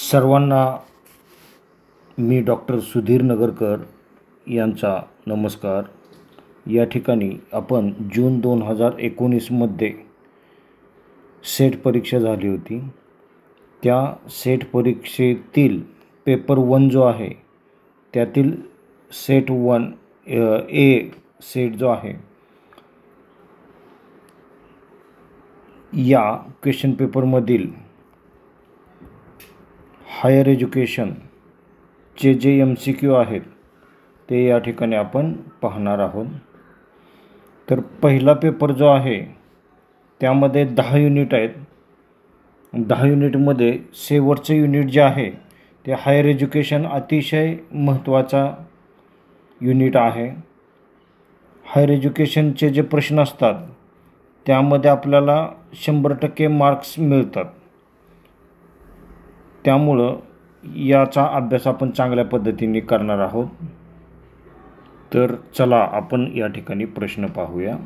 सर्वांना मी डॉक्टर सुधीर नगरकर यांचा नमस्कार। या ठिकाणी आपण जून 2019मध्ये सेट परीक्षा झाली होती। त्या सेट परीक्षेतील पेपर 1 जो आहे त्यातील सेट 1 ए सेट जो आहे या क्वेश्चन पेपरमधील हायर एज्युकेशनचे जे MCQ आहेत ते या ठिकाणी आपण पाहणार आहोत। तर पहिला पेपर जो आहे त्यामध्ये 10 युनिट आहेत। 10 युनिटमध्ये शेवटचे युनिट जे आहे ते हायर एज्युकेशन अतिशय महत्त्वाचा युनिट आहे। हायर एज्युकेशनचे जे प्रश्न असतात त्यामध्ये आपल्याला 100% मार्क्स मिळतात। त्यामुळं याचा अभ्यास आपण चांगल्या पद्धतीने करणार आहोत। तर चला आपण या ठिकाणी प्रश्न पाहूया।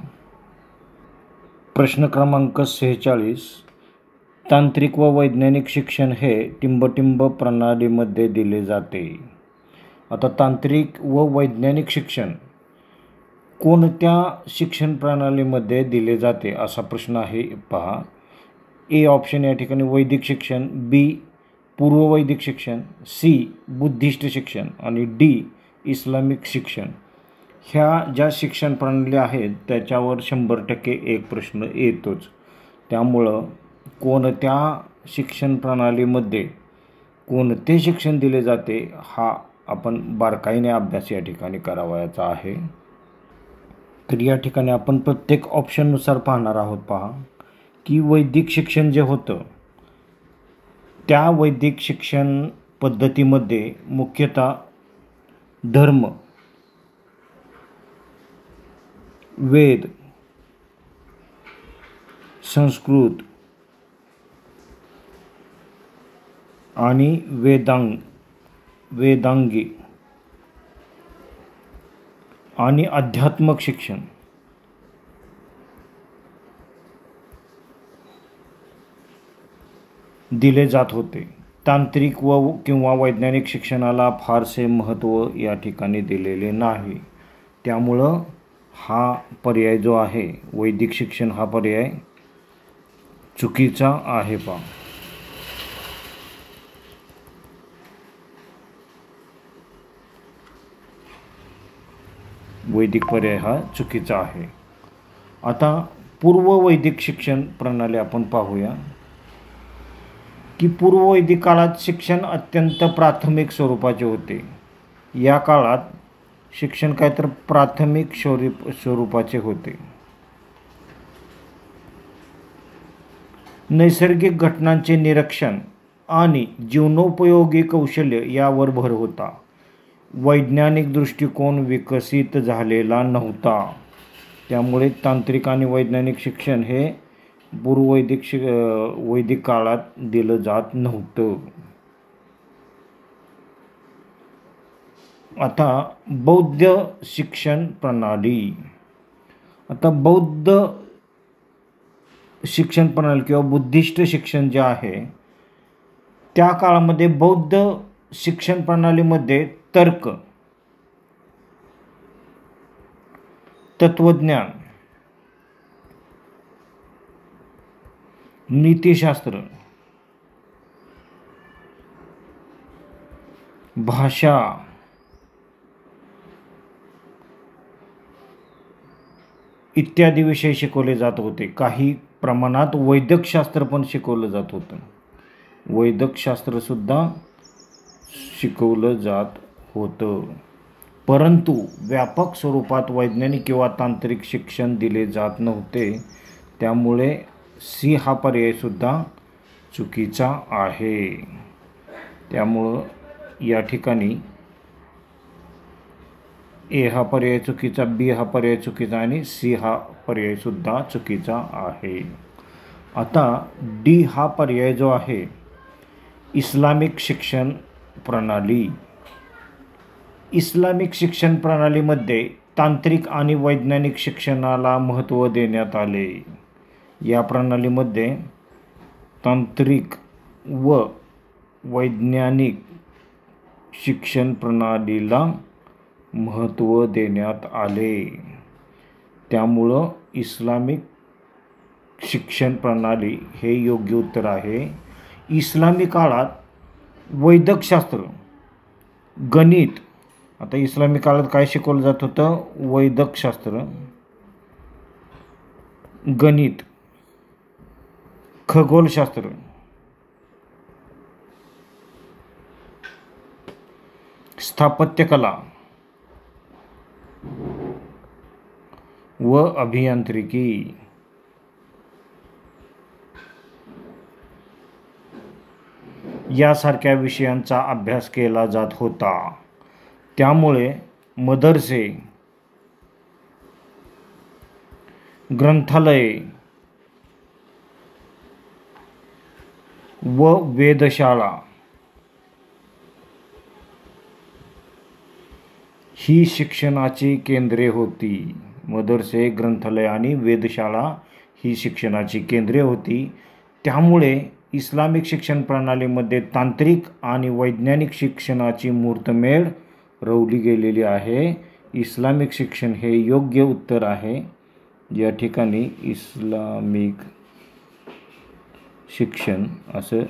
प्रश्न क्रमांक 46, तांत्रिक व वैज्ञानिक शिक्षण हे टिंब-टिंब प्रणालीमध्ये दिले जाते। आता तांत्रिक व वैज्ञानिक शिक्षण कोणत्या शिक्षण प्रणालीमध्ये दिले जाते असा प्रश्न आहे। पहा, ए ऑप्शन या ठिकाणी वैदिक शिक्षण, बी पूर्व वैदिक शिक्षण, सी बुद्धिस्ट शिक्षण आणि डी इस्लामिक शिक्षण। ह्या ज्या शिक्षण प्रणाली आहेत त्याच्यावर 100% एक प्रश्न येतोच। त्यामुळं कोणत्या शिक्षण प्रणालीमध्ये कोणते शिक्षण दिले जाते हा आपण बारकाईने अभ्यास या ठिकाणी करावयाचा आहे। तर या ठिकाणी आपण प्रत्येक ऑप्शननुसार पाहणार आहोत। पहा की वैदिक शिक्षण जे होतं त्या वैदिक शिक्षण पद्धतीमध्ये मुख्यतः धर्म, वेद, संस्कृत आणि वेदांगी आणि आध्यात्मिक शिक्षण दिले जात होते। तांत्रिक किंवा वैज्ञानिक शिक्षणाला फारसे महत्त्व या ठिकाणी दिलेले नाही। त्यामुळं हा पर्याय जो आहे वैदिक शिक्षण हा पर्याय चुकीचा आहे। पहा, वैदिक पर्याय हा चुकीचा आहे। आता पूर्व वैदिक शिक्षण प्रणाली आपण पाहूया की पूर्व वैदिक काळात शिक्षण अत्यंत प्राथमिक स्वरूपाचे होते। या काळात शिक्षण काय तर प्राथमिक स्वरूपाचे होते। नैसर्गिक घटनांचे निरीक्षण आणि जीवनोपयोगी कौशल्य यावर भर होता। वैज्ञानिक दृष्टिकोन विकसित झालेला नव्हता। त्यामुळे तांत्रिक आणि वैज्ञानिक शिक्षण हे पूर्व वैदिक काळात दिलं जात नव्हतं। आता बौद्ध शिक्षण प्रणाली। आता बौद्ध शिक्षण प्रणाली किंवा बुद्धिस्ट शिक्षण जे आहे त्या काळामध्ये बौद्ध शिक्षण प्रणालीमध्ये तर्क, तत्वज्ञान, नीतिशास्त्र, भाषा, इत्यादी विषय शिकवले जात होते। काही प्रमाणात वैद्यकशास्त्र पण शिकवलं जात होतं। वैद्यकशास्त्र सुद्धा शिकवलं जात होतं, परंतु व्यापक स्वरूपात वैज्ञानिक किंवा तांत्रिक शिक्षण दिले जात नव्हते। त्यामुळे सी हा पर्याय सुद्धा चुकीचा आहे। त्यामुळं या ठिकाणी ए हा पर्याय चुकीचा, बी हा पर्याय चुकीचा आणि सी हा पर्याय सुद्धा चुकीचा आहे। आता डी हा पर्याय जो आहे इस्लामिक शिक्षण प्रणाली। इस्लामिक शिक्षण प्रणालीमध्ये तांत्रिक आणि वैज्ञानिक शिक्षणाला महत्त्व देण्यात आले। या प्रणालीमध्ये तांत्रिक व वैज्ञानिक शिक्षण प्रणालीला महत्त्व देण्यात आले. त्यामुळं इस्लामिक शिक्षण प्रणाली हे योग्य उत्तर आहे. इस्लामी काळात वैदिकशास्त्र, गणित, आता इस्लामी काळात काय शिकवलं जात होतं? वैदिकशास्त्र, गणित, खगोलशास्त्र, स्थापत्यकला व अभियांत्रिकी यासारख्या विषयांचा अभ्यास केला जात होता. त्यामुळे मदरसे, ग्रंथालये व वेधशाळा ही शिक्षणाची केंद्रे होती. मदरसे, ग्रंथालय आणि वेधशाळा ही शिक्षणाची केंद्रे होती. त्यामुळे इस्लामिक शिक्षण प्रणालीमध्ये तांत्रिक आणि वैज्ञानिक शिक्षणाची मुहूर्तमेढ रोवली गेलेली आहे. इस्लामिक शिक्षण हे योग्य उत्तर आहे. या ठिकाणी इस्लामिक शिक्षण असं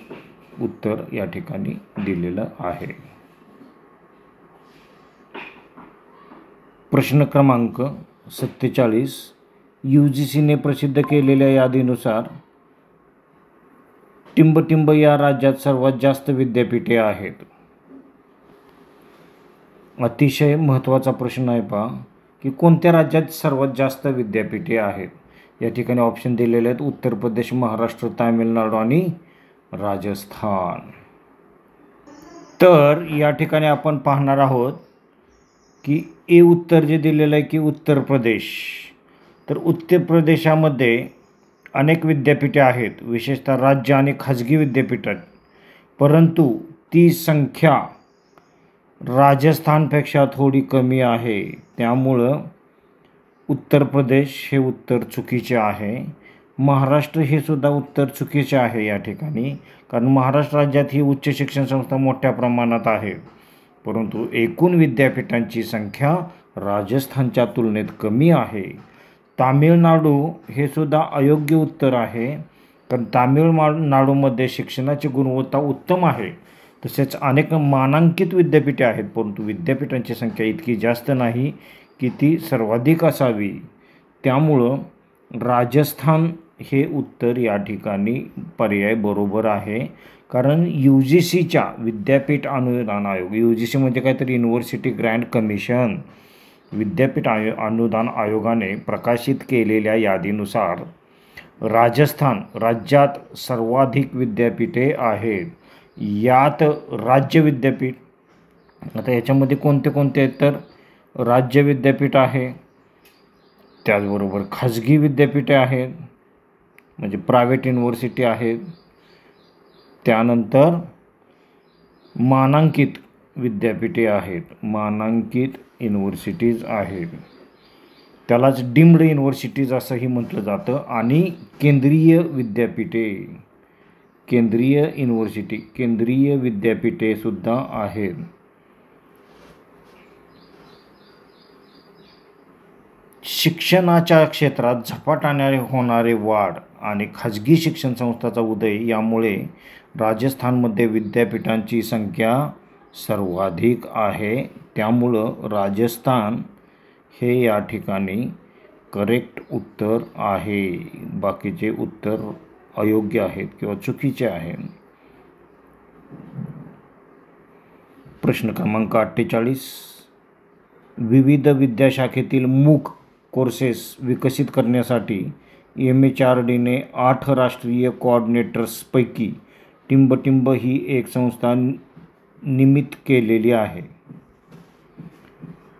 उत्तर या ठिकाणी दिलेलं आहे. प्रश्न क्रमांक 47. UGCने प्रसिद्ध केलेल्या यादीनुसार टिंबटिंब या राज्यात सर्वात जास्त विद्यापीठे आहेत. अतिशय महत्त्वाचा प्रश्न आहे पहा, की कोणत्या राज्यात सर्वात जास्त विद्यापीठे आहेत? या ठिकाणी ऑप्शन दिलेले आहेत: उत्तर प्रदेश, महाराष्ट्र, तामिळनाडू आणि राजस्थान. तर या ठिकाणी आपण पाहणार आहोत की ए उत्तर जे दिलेलं आहे की उत्तर प्रदेश. तर उत्तर प्रदेशामध्ये अनेक विद्यापीठे आहेत, विशेषतः राज्य आणि खाजगी विद्यापीठात, परंतु ती संख्या राजस्थानपेक्षा थोडी कमी आहे. त्यामुळं उत्तर प्रदेश हे उत्तर चुकीचे आहे. महाराष्ट्र हे सुद्धा उत्तर चुकीचे आहे या ठिकाणी, कारण महाराष्ट्र राज्यात ही उच्च शिक्षण संस्था मोठ्या प्रमाणात आहे, परंतु एकूण विद्यापीठांची संख्या राजस्थानच्या तुलनेत कमी आहे. तामिळनाडू हे सुद्धा अयोग्य उत्तर आहे, कारण तामिळनाडूमध्ये शिक्षणाची गुणवत्ता उत्तम आहे. तसेच अनेक मानांकित विद्यापीठे आहेत, परंतु विद्यापीठांची संख्या इतकी जास्त नाही की ती सर्वाधिक असावी. त्यामुळं राजस्थान हे उत्तर या ठिकाणी पर्याय बरोबर आहे. कारण UGCच्या विद्यापीठ अनुदान आयोग, UGC म्हणजे काहीतरी युनिव्हर्सिटी ग्रँट कमिशन, विद्यापीठ अनुदान आयोगाने प्रकाशित केलेल्या यादीनुसार राजस्थान राज्यात सर्वाधिक विद्यापीठे आहेत. यात राज्य विद्यापीठ, आता याच्यामध्ये कोणते कोणते आहेत? तर राज्य विद्यापीठ आहे, त्याचबरोबर खाजगी विद्यापीठे आहेत म्हणजे प्रायव्हेट युनिव्हर्सिटी आहेत, त्यानंतर मानांकित विद्यापीठे आहेत, मानांकित युनिव्हर्सिटीज आहेत, त्यालाच डीम्ड युनिव्हर्सिटीज असंही म्हटलं जातं, आणि केंद्रीय विद्यापीठे, केंद्रीय युनिव्हर्सिटी, केंद्रीय विद्यापीठे सुद्धा आहेत. शिक्षणाच्या क्षेत्रात झपाट्याने होणारे वाढ आणि खाजगी शिक्षण संस्थांचा उदय यामुळे राजस्थानमध्ये विद्यापीठांची संख्या सर्वाधिक आहे. त्यामुळं राजस्थान हे या ठिकाणी करेक्ट उत्तर आहे. बाकीचे उत्तर अयोग्य आहेत किंवा चुकीचे आहेत. प्रश्न क्रमांक 48. विविध विद्याशाखेतील MOOC कोर्सेस विकसित करण्यासाठी MHRDने 8 राष्ट्रीय कोऑर्डिनेटर्सपैकी टिंबटिंब ही एक संस्था निमित केलेली आहे.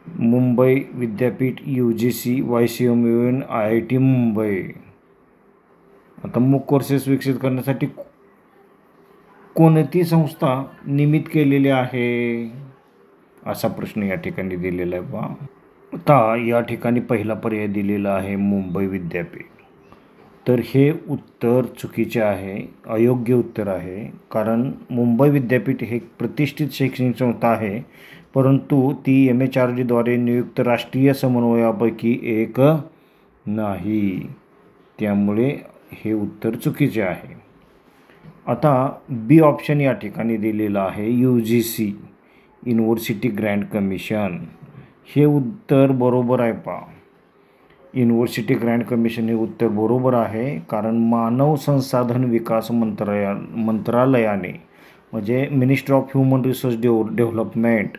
मुंबई विद्यापीठ, UGC, YCMUN, IIT मुंबई. आता MOOC कोर्सेस विकसित करण्यासाठी कोणती संस्था निमित केलेली आहे असा प्रश्न या ठिकाणी दिलेला आहे पहा. आता या ठिकाणी पहिला पर्याय दिलेला आहे मुंबई विद्यापीठ. तर हे उत्तर चुकीचे आहे, अयोग्य उत्तर आहे. कारण मुंबई विद्यापीठ हे एक प्रतिष्ठित शैक्षणिक संस्था आहे, परंतु ती MHRDद्वारे नियुक्त राष्ट्रीय समन्वयापैकी एक नाही. त्यामुळे हे उत्तर चुकीचे आहे. आता बी ऑप्शन या ठिकाणी दिलेलं आहे, UGC युनिव्हर्सिटी ग्रँट कमिशन. हे उत्तर बरोबर आहे. युनिव्हर्सिटी ग्रँट कमिशन हे उत्तर बरोबर आहे, कारण मानव संसाधन विकास मंत्रालयाने म्हणजे ministry of human resource development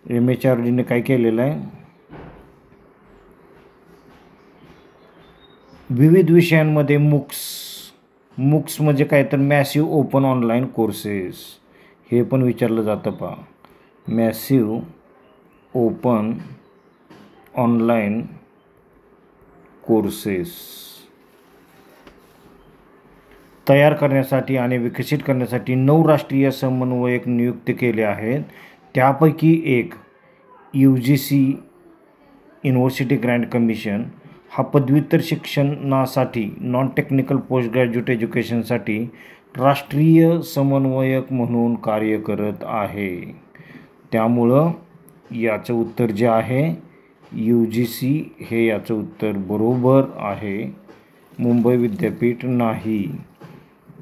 MHRDने काय केलेलं आहे, विविध विषयांमध्ये MOOCs म्हणजे काय तर मॅसिव्ह ओपन ऑनलाईन कोर्सेस हे पण विचारलं जातं. मॅसिव्ह ओपन ऑनलाईन कोर्सेस तयार करण्यासाठी आणि विकसित करण्यासाठी 9 राष्ट्रीय समन्वयक नियुक्त केले आहेत. त्यापैकी एक UGC युनिव्हर्सिटी ग्रँट कमिशन हा पदव्युत्तर शिक्षणासाठी नॉन टेक्निकल पोस्ट ग्रॅज्युएट एज्युकेशनसाठी राष्ट्रीय समन्वयक म्हणून कार्य करत आहे. त्यामुळं याचं उत्तर जे आहे UGC हे याचं उत्तर बरोबर आहे, मुंबई विद्यापीठ नाही.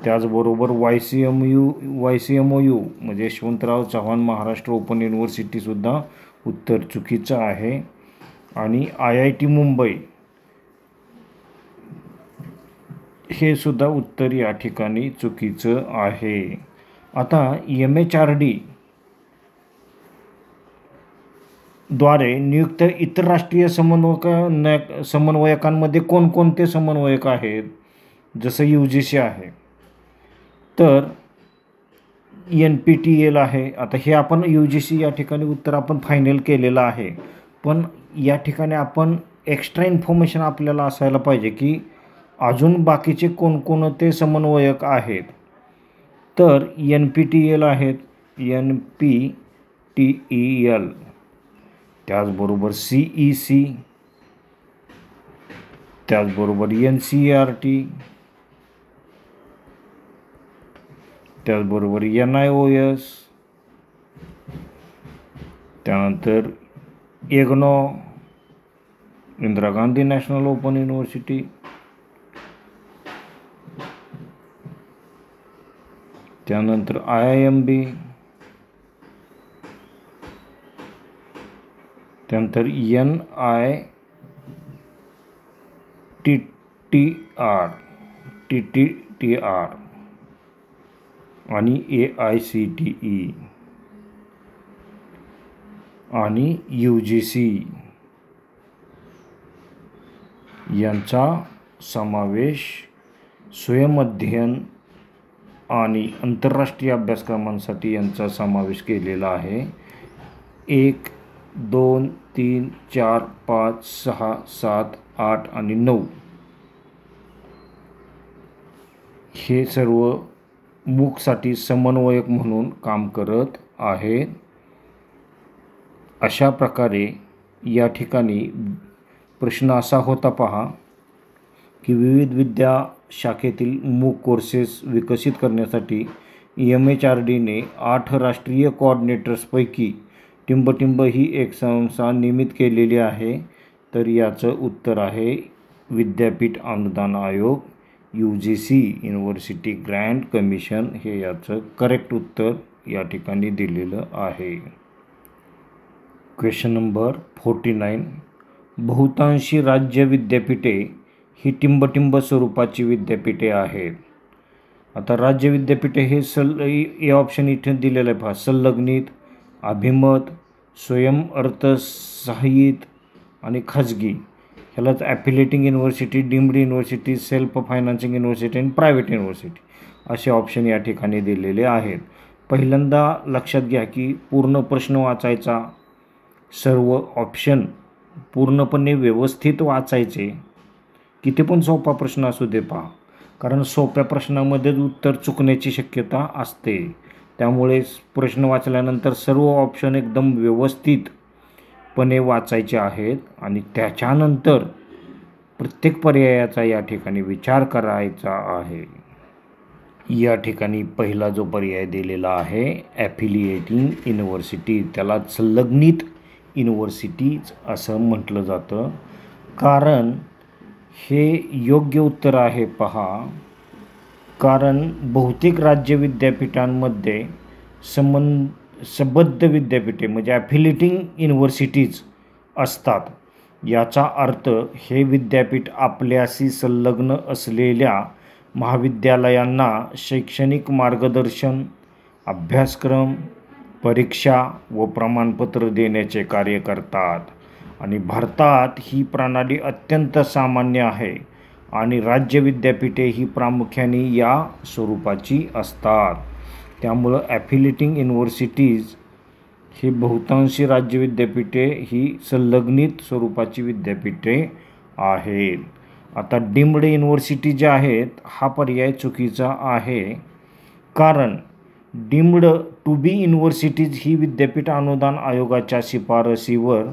त्याचबरोबर YCMOU म्हणजे यशवंतराव चव्हाण महाराष्ट्र ओपन युनिव्हर्सिटीसुद्धा उत्तर चुकीचं आहे. आणि IIT मुंबई हे सुद्धा उत्तर या ठिकाणी चुकीचं आहे. आता MHRD द्वारे नियुक्त इतर राष्ट्रीय समन्वयकांमध्ये कोणकोणते समन्वयक आहेत, जसं UGC आहे तर NPTEL आहे. आता हे आपण UGC या ठिकाणी उत्तर आपण फायनल केलेलं आहे, पण या ठिकाणी आपण एक्स्ट्रा इन्फॉर्मेशन आपल्याला असायला पाहिजे की अजून बाकीचे कोणकोणते समन्वयक आहेत. तर NPTEL आहेत, NPTEL, त्याचबरोबर CEC, त्याचबरोबर NCERT, त्याचबरोबर NIOS, त्यानंतर IGNOU Indira Gandhi national open university, त्यानंतर IIMB, त्यानंतर TTR आणि AICTE आणि UGC यांचा समावेश स्वयंअध्ययन आणि आंतरराष्ट्रीय अभ्यासक्रमांसाठी यांचा समावेश केलेला आहे. 1, 2, 3, 4, 5, 6, 7, 8 आणि 9 हे सर्व MOOCसाठी समन्वयक म्हणून काम करत आहेत. अशा प्रकारे या ठिकाणी प्रश्न असा होता पहा की विविध विद्या शाखेतील MOOC कोर्सेस विकसित करण्यासाठी MHRDने 8 राष्ट्रीय कोऑर्डिनेटर्सपैकी टिंबटिंब ही एक संस्था नियमित केलेली आहे. तर याचं उत्तर आहे विद्यापीठ अनुदान आयोग, UGC युनिव्हर्सिटी ग्रँट कमिशन हे याचं करेक्ट उत्तर या ठिकाणी दिलेलं आहे. Question number 49. बहुतांशी राज्य विद्यापीठे ही टिंबटिंब स्वरूपाची विद्यापीठे आहेत. आता राज्य विद्यापीठे हे हे ऑप्शन इथे दिलेलं आहे पहा, संलग्नित, अभिमत, स्वयंअर्थसहाय्यित आणि खाजगी. ह्यालाच affiliating university, deemed university, self financing university आणि प्रायव्हेट युनिव्हर्सिटी असे ऑप्शन या ठिकाणी दिलेले आहेत. पहिल्यांदा लक्षात घ्या की पूर्ण प्रश्न वाचायचा, सर्व ऑप्शन पूर्णपणे व्यवस्थित वाचायचे. किती पण सोपा प्रश्न असू दे पहा, कारण सोप्या प्रश्नामध्येच उत्तर चुकण्याची शक्यता असते. त्यामुळे प्रश्न वाचल्यानंतर सर्व ऑप्शन एकदम व्यवस्थितपणे वाचायचे आहेत आणि त्याच्यानंतर प्रत्येक पर्यायाचा या ठिकाणी विचार करायचा आहे. या ठिकाणी पहिला जो पर्याय दिलेला आहे ॲफिलिएटिंग युनिव्हर्सिटी, त्याला संलग्नित युनिव्हर्सिटीज असं म्हटलं जातं. कारण हे योग्य उत्तर आहे. पहा, कारण बहुतेक राज्य विद्यापीठांमध्ये संबद्ध विद्यापीठे म्हणजे ॲफिलिएटिंग युनिव्हर्सिटीज असतात. याचा अर्थ हे विद्यापीठ आपल्याशी संलग्न असलेल्या महाविद्यालयांना शैक्षणिक मार्गदर्शन, अभ्यासक्रम, परीक्षा व प्रमाणपत्र देण्याचे कार्य करतात. आणि भारतात ही प्रणाली अत्यंत सामान्य आहे आणि राज्य विद्यापीठे ही प्रामुख्याने या स्वरूपाची असतात. त्यामुळं ॲफिलिएटिंग युनिव्हर्सिटीज ही बहुतांशी राज्य विद्यापीठे ही संलग्नित स्वरूपाची विद्यापीठे आहेत. आता डीम्ड युनिव्हर्सिटी ज्या आहेत हा पर्याय चुकीचा आहे. कारण डीम्ड टू बी युनिव्हर्सिटीज ही विद्यापीठ अनुदान आयोगाच्या शिफारसीवर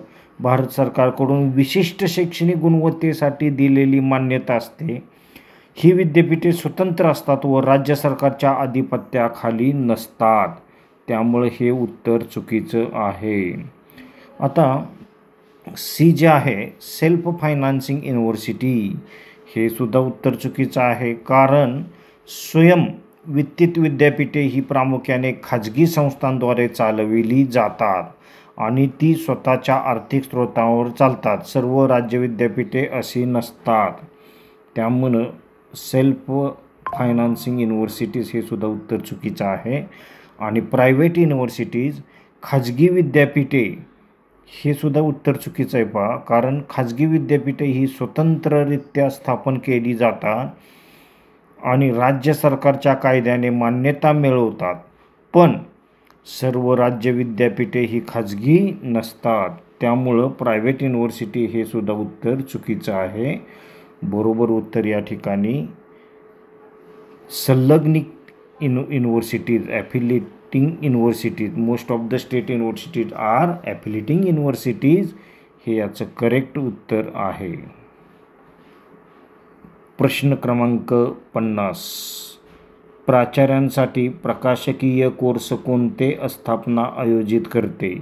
भारत सरकारकडून विशिष्ट शैक्षणिक गुणवत्तेसाठी दिलेली मान्यता असते. ही विद्यापीठे स्वतंत्र असतात व राज्य सरकारच्या आधिपत्याखाली नसतात. त्यामुळे हे उत्तर चुकीचं आहे. आता सी जे आहे सेल्फ फायनान्सिंग युनिव्हर्सिटी, हे सुद्धा उत्तर चुकीचं आहे. कारण स्वयं वित्तीत विद्यापीठे ही प्रामुख्याने खाजगी संस्थांद्वारे चालविली जातात आणि ती स्वतःच्या आर्थिक स्रोतांवर चालतात. सर्व राज्य विद्यापीठे अशी नसतात. त्यामुळं सेल्फ फायनान्सिंग युनिव्हर्सिटीज हे सुद्धा उत्तर चुकीचं आहे. आणि प्रायव्हेट युनिव्हर्सिटीज खाजगी विद्यापीठे हे सुद्धा उत्तर चुकीचं आहे. पहा, कारण खाजगी विद्यापीठे ही स्वतंत्ररित्या स्थापन केली जातात आणि राज्य सरकारच्या कायद्याने मान्यता मिळवतात. पण सर्व राज्य विद्यापीठे ही खाजगी नसतात. त्यामुळं प्रायव्हेट युनिव्हर्सिटी हे सुद्धा उत्तर चुकीचं आहे. बरोबर उत्तर या ठिकाणी संलग्नित universities, affiliating universities. Most of the state universities are affiliating universities, हे याचं करेक्ट उत्तर आहे. प्रश्न क्रमांक 50. प्राचार्यांसाठी प्रशासकीय कोर्स कोणते आस्थापना आयोजित करते?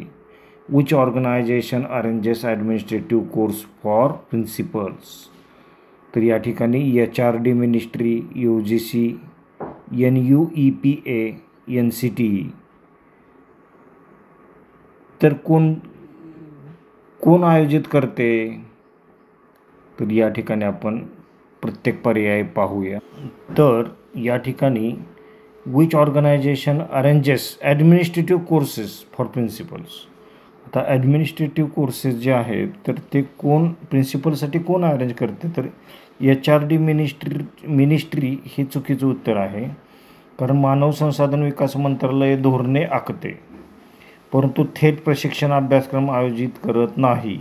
Which organization arranges administrative course for principals? तर या ठिकाणी HRD मिनिस्ट्री, UGC, NUEPA, NCT. तर कोण आयोजित करते? तर या ठिकाणी आपण प्रत्येक पर्याय पाहूया. तर या ठिकाणी which organization arranges administrative courses for principals. आता ॲडमिनिस्ट्रेटिव्ह कोर्सेस जे आहेत तर ते कोण प्रिन्सिपलसाठी कोण अरेंज करते? तर HRD मिनिस्ट्री हे चुकीचं उत्तर आहे. कारण मानव संसाधन विकास मंत्रालय धोरणे आखते परंतु थेट प्रशिक्षण अभ्यासक्रम आयोजित करत नाही.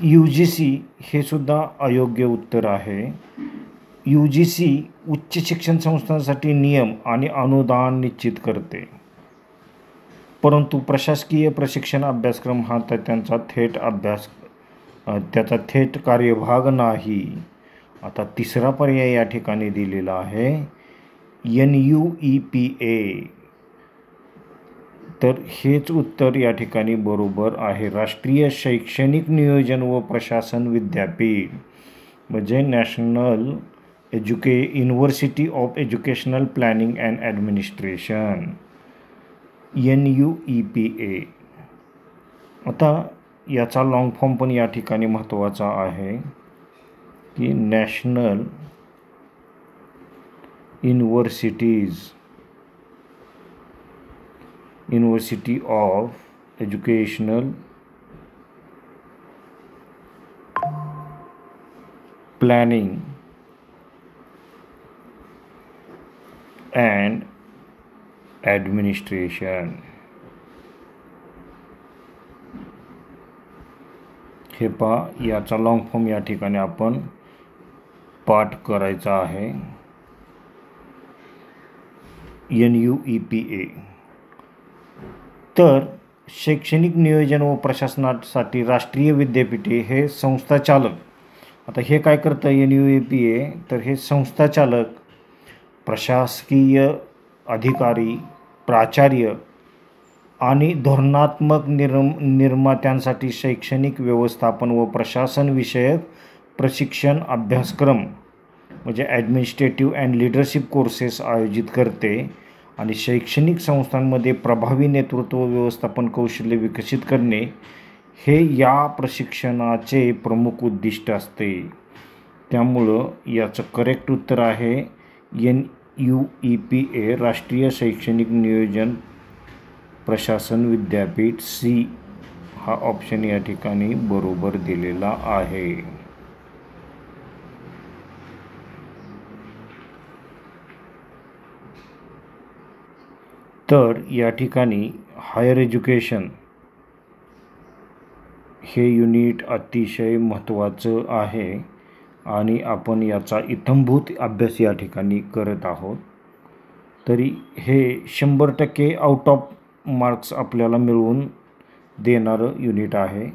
UGC हे सुद्धा अयोग्य उत्तर आहे. UGC उच्च शिक्षण संस्थांसाठी नियम आणि अनुदान निश्चित करते परंतु प्रशासकीय प्रशिक्षण अभ्यासक्रम हा त्याचा थेट कार्यभाग नाही. आता तिसरा पर्याय या ठिकाणी दिलेला आहे NUEPA. तर हेच उत्तर या ठिकाणी बरोबर आहे. राष्ट्रीय शैक्षणिक नियोजन व प्रशासन विद्यापीठ म्हणजे national university of educational planning and administration, NUEPA. आता याचा लॉंग फॉर्म पण या ठिकाणी महत्त्वाचा आहे की national university of educational planning and administration. हे पहा, याचा लॉंग फॉर्म या ठिकाणी आपण पाठ करायचा आहे. NUEPA. तर शैक्षणिक नियोजन व प्रशासनासाठी राष्ट्रीय विद्यापीठे हे संस्थाचालक. आता हे काय करतं NUAPA, तर हे संस्थाचालक, प्रशासकीय अधिकारी, प्राचार्य आणि धोरणात्मक निर्मात्यांसाठी शैक्षणिक व्यवस्थापन व प्रशासन विषयक प्रशिक्षण अभ्यासक्रम म्हणजे ॲडमिनिस्ट्रेटिव्ह अँड लीडरशिप कोर्सेस आयोजित करते आणि शैक्षणिक संस्थांमध्ये प्रभावी नेतृत्व व्यवस्थापन कौशल्य विकसित करणे हे या प्रशिक्षणाचे प्रमुख उद्दिष्ट असते. त्यामुळं याचं करेक्ट उत्तर आहे NUEPA, राष्ट्रीय शैक्षणिक नियोजन प्रशासन विद्यापीठ. C हा ऑप्शन या ठिकाणी बरोबर दिलेला आहे. तर या ठिकाणी हायर एज्युकेशन हे युनिट अतिशय महत्त्वाचं आहे आणि आपण याचा इत्थंभूत अभ्यास या ठिकाणी करत आहोत. तरी हे 100% आउट ऑफ मार्क्स आपल्याला मिळवून देणारं युनिट आहे.